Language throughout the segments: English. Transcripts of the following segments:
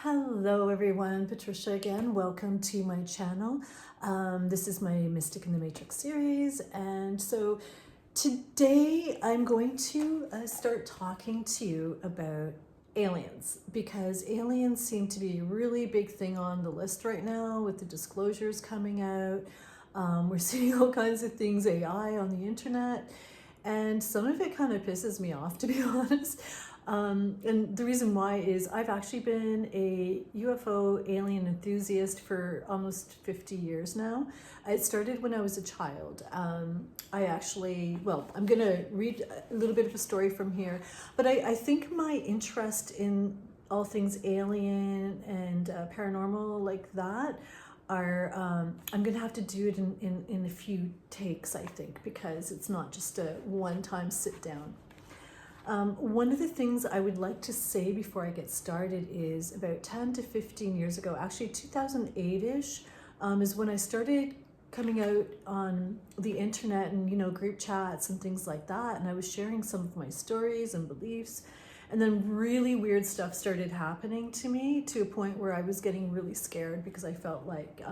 Hello everyone, Patricia again. Welcome to my channel. This is my Mystic in the Matrix series, and so today I'm going to start talking to you about aliens, because aliens seem to be a really big thing on the list right now with the disclosures coming out. We're seeing all kinds of things, AI on the internet, and some of it kind of pisses me off, to be honest. And the reason why is I've actually been a UFO alien enthusiast for almost 50 years now. It started when I was a child. I actually, well, I'm going to read a little bit of a story from here, but I think my interest in all things alien and paranormal like that are, I'm going to have to do it in a few takes, I think, because it's not just a one-time sit down. One of the things I would like to say before I get started is about 10 to 15 years ago, actually 2008-ish, is when I started coming out on the internet and, group chats and things like that. And I was sharing some of my stories and beliefs. And then really weird stuff started happening to me, to a point where I was getting really scared because I felt like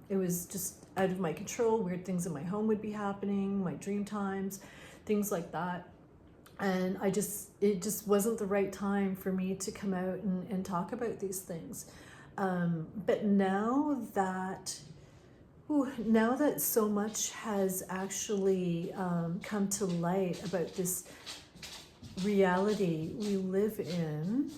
it was just out of my control. Weird things in my home would be happening, my dream times, things like that. And it just wasn't the right time for me to come out and talk about these things. But now that so much has actually come to light about this reality we live in,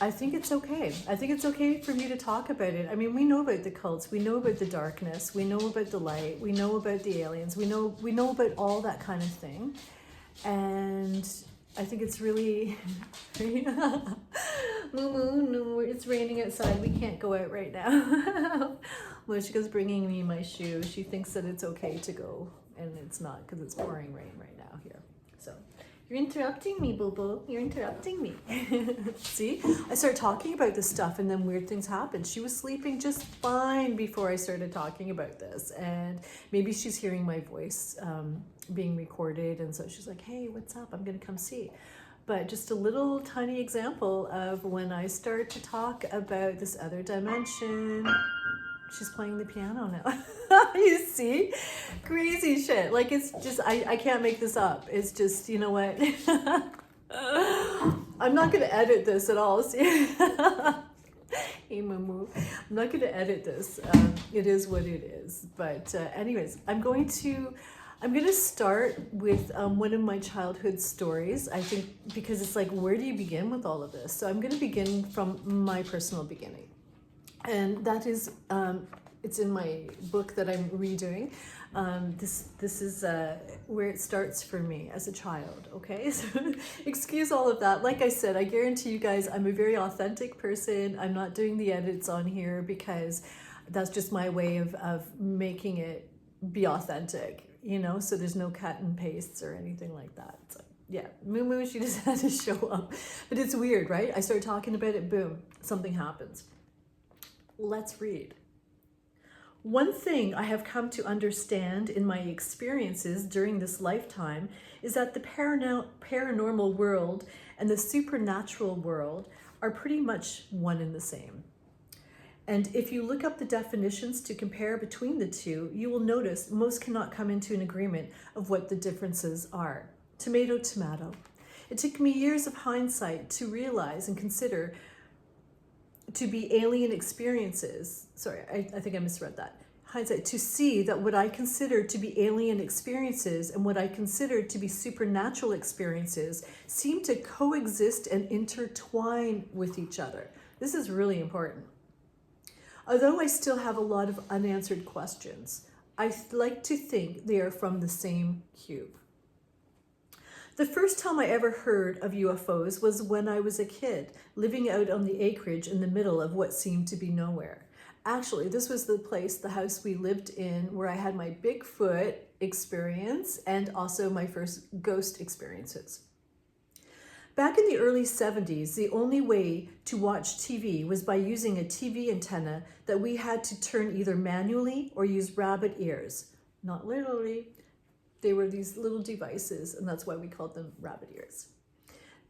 I think it's okay. I think it's okay for me to talk about it. I mean, we know about the cults, we know about the darkness, we know about the light, we know about the aliens, we know about all that kind of thing. And I think it's really no, it's raining outside. We can't go out right now. Mooshka's bringing me my shoe. She thinks that it's okay to go, and it's not, because it's pouring rain right now here. So you're interrupting me, boo-boo. You're interrupting me. See, I start talking about this stuff and then weird things happen. She was sleeping just fine before I started talking about this, and maybe she's hearing my voice being recorded, and so she's like, hey, what's up? I'm gonna come see. But just a little tiny example of when I start to talk about this other dimension. She's playing the piano now. You see? Crazy shit. Like, it's just, I can't make this up. It's just, you know what? I'm not going to edit this at all. See? Hey, Moo. I'm not going to edit this. It is what it is. But anyways, I'm going to start with one of my childhood stories, I think, because it's like, where do you begin with all of this? So I'm going to begin from my personal beginning. And that is, it's in my book that I'm redoing. This is where it starts for me as a child, okay? So excuse all of that. Like I said, I guarantee you guys, I'm a very authentic person. I'm not doing the edits on here because that's just my way of making it be authentic, so there's no cut and pastes or anything like that. So yeah, Moo, she just had to show up. But it's weird, right? I start talking about it, boom, something happens. Let's read. One thing I have come to understand in my experiences during this lifetime is that the paranormal world and the supernatural world are pretty much one and the same. And if you look up the definitions to compare between the two, you will notice most cannot come into an agreement of what the differences are. Tomato, tomato. It took me years of hindsight to realize and consider to be alien experiences. Sorry, I think I misread that. Hindsight, to see that what I considered to be alien experiences and what I considered to be supernatural experiences seem to coexist and intertwine with each other. This is really important. Although I still have a lot of unanswered questions, I like to think they are from the same cube. The first time I ever heard of UFOs was when I was a kid, living out on the acreage in the middle of what seemed to be nowhere. Actually, this was the house we lived in, where I had my Bigfoot experience and also my first ghost experiences. Back in the early 70s, the only way to watch TV was by using a TV antenna that we had to turn either manually or use rabbit ears. Not literally. They were these little devices, and that's why we called them rabbit ears.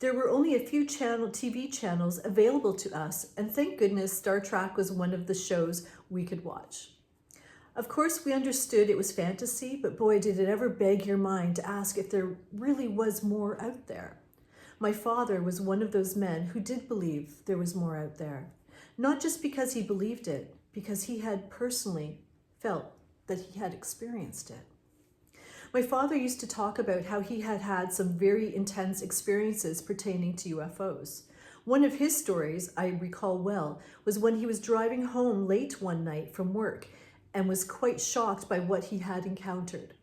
There were only a few TV channels available to us, and thank goodness Star Trek was one of the shows we could watch. Of course, we understood it was fantasy, but boy, did it ever beg your mind to ask if there really was more out there. My father was one of those men who did believe there was more out there, not just because he believed it, because he had personally felt that he had experienced it. My father used to talk about how he had had some very intense experiences pertaining to UFOs. One of his stories, I recall well, was when he was driving home late one night from work and was quite shocked by what he had encountered.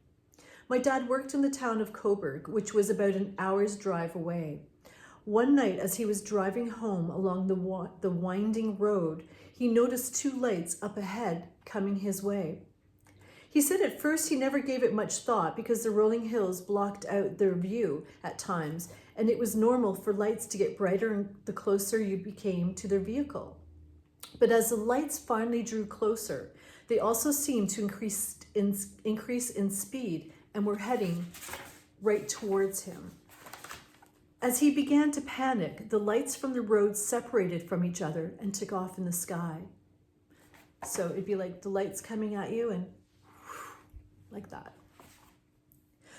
My dad worked in the town of Coburg, which was about an hour's drive away. One night, as he was driving home along the winding road, he noticed two lights up ahead coming his way. He said at first he never gave it much thought because the rolling hills blocked out their view at times, and it was normal for lights to get brighter the closer you became to their vehicle. But as the lights finally drew closer, they also seemed to increase in speed and were heading right towards him. As he began to panic, the lights from the road separated from each other and took off in the sky. So it'd be like the lights coming at you and like that.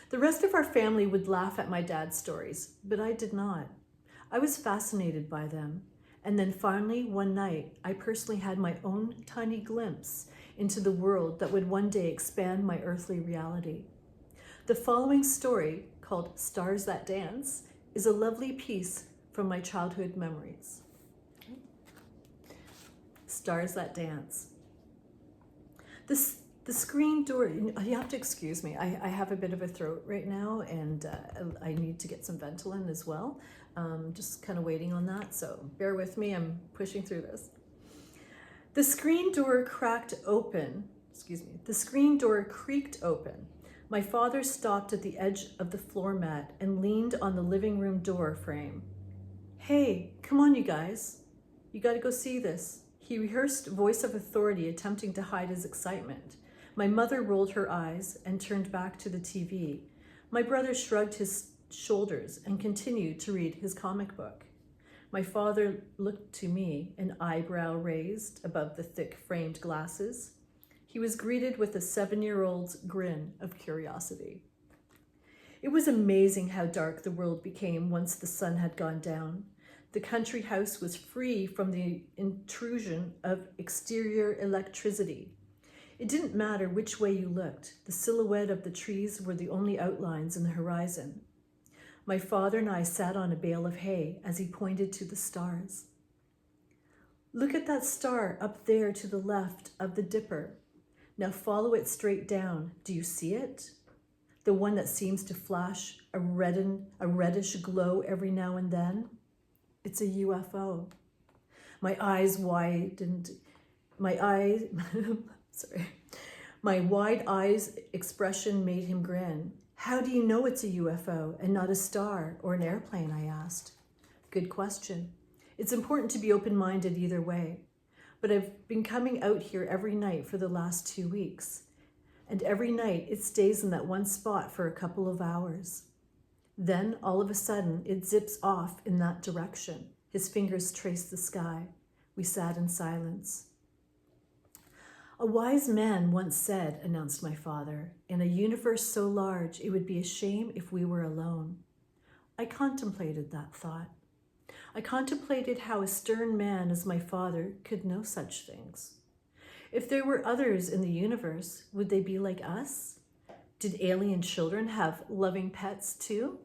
The rest of our family would laugh at my dad's stories, but I did not. I was fascinated by them. And then finally, one night, I personally had my own tiny glimpse into the world that would one day expand my earthly reality. The following story, called Stars That Dance, is a lovely piece from my childhood memories. Stars That Dance. The screen door, you have to excuse me, I have a bit of a throat right now, and I need to get some Ventolin as well. Just kind of waiting on that, so bear with me, I'm pushing through this. The screen door creaked open. My father stopped at the edge of the floor mat and leaned on the living room door frame. Hey, come on you guys. You gotta go see this. He rehearsed voice of authority, attempting to hide his excitement. My mother rolled her eyes and turned back to the TV. My brother shrugged his shoulders and continued to read his comic book. My father looked to me, an eyebrow raised above the thick framed glasses. He was greeted with a 7-year-old's grin of curiosity. It was amazing how dark the world became once the sun had gone down. The country house was free from the intrusion of exterior electricity. It didn't matter which way you looked. The silhouette of the trees were the only outlines in the horizon. My father and I sat on a bale of hay as he pointed to the stars. Look at that star up there to the left of the dipper. Now follow it straight down. Do you see it? The one that seems to flash a reddish glow every now and then? It's a UFO. My wide eyes expression made him grin. How do you know it's a UFO and not a star or an airplane, I asked. Good question. It's important to be open-minded either way. But I've been coming out here every night for the last 2 weeks. And every night it stays in that one spot for a couple of hours. Then, all of a sudden, it zips off in that direction. His fingers traced the sky. We sat in silence. A wise man once said, announced my father, in a universe so large, it would be a shame if we were alone. I contemplated that thought. I contemplated how a stern man as my father could know such things. If there were others in the universe, would they be like us? Did alien children have loving pets too?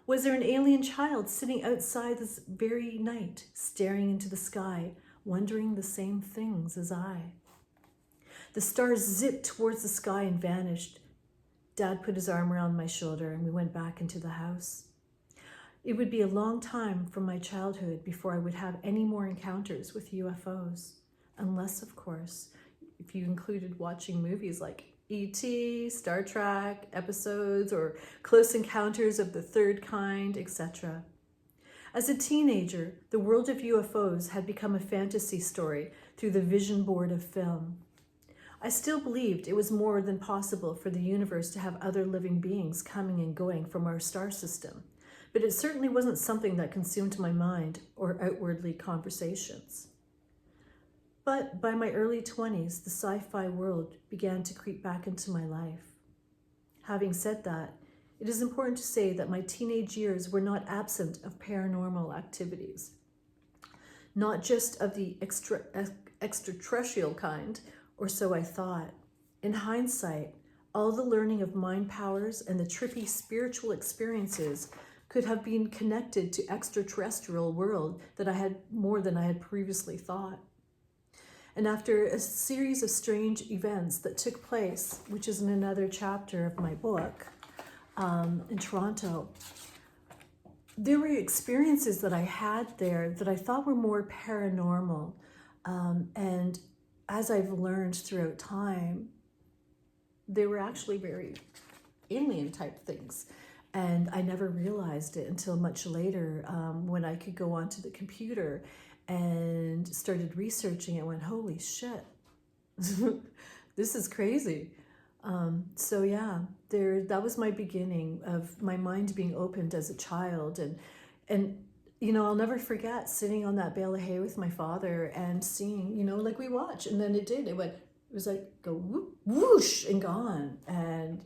Was there an alien child sitting outside this very night, staring into the sky, wondering the same things as I? The stars zipped towards the sky and vanished. Dad put his arm around my shoulder and we went back into the house. It would be a long time from my childhood before I would have any more encounters with UFOs. Unless, of course, if you included watching movies like E.T., Star Trek episodes, or Close Encounters of the Third Kind, etc. As a teenager, the world of UFOs had become a fantasy story through the vision board of film. I still believed it was more than possible for the universe to have other living beings coming and going from our star system, but it certainly wasn't something that consumed my mind or outwardly conversations. But by my early 20s, the sci-fi world began to creep back into my life. Having said that, it is important to say that my teenage years were not absent of paranormal activities. Not just of the extraterrestrial kind, or so I thought. In hindsight, all the learning of mind powers and the trippy spiritual experiences could have been connected to extraterrestrial world that I had more than I had previously thought. And after a series of strange events that took place, which is in another chapter of my book, in Toronto, there were experiences that I had there that I thought were more paranormal. And as I've learned throughout time, they were actually very alien type things. And I never realized it until much later, when I could go onto the computer and started researching. I went, holy shit, this is crazy. So yeah, that was my beginning of my mind being opened as a child. And you know, I'll never forget sitting on that bale of hay with my father and seeing, you know, like we watch, and then it was like go whoop, whoosh and gone. And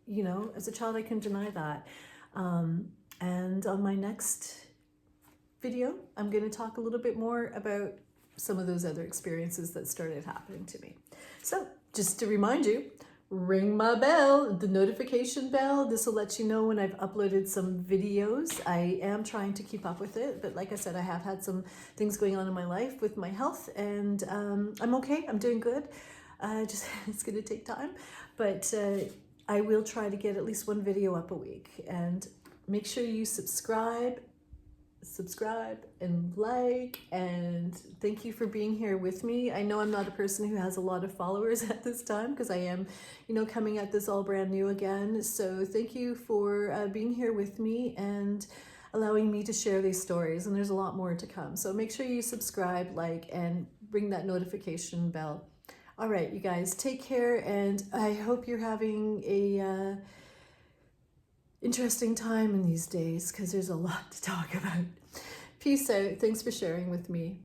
you know, as a child, I couldn't deny that. And on my next video, I'm going to talk a little bit more about some of those other experiences that started happening to me. So just to remind you, ring my bell, the notification bell. This will let you know when I've uploaded some videos. I am trying to keep up with it, but like I said, I have had some things going on in my life with my health, and I'm okay. I'm doing good. Just it's going to take time, but I will try to get at least one video up a week. And make sure you subscribe and like, and thank you for being here with me. I know I'm not a person who has a lot of followers at this time, because I am, you know, coming at this all brand new again. So thank you for being here with me and allowing me to share these stories, and there's a lot more to come. So make sure you subscribe, like, and ring that notification bell. All right, you guys, take care, and I hope you're having a interesting time in these days, because there's a lot to talk about. Peace out. Thanks for sharing with me.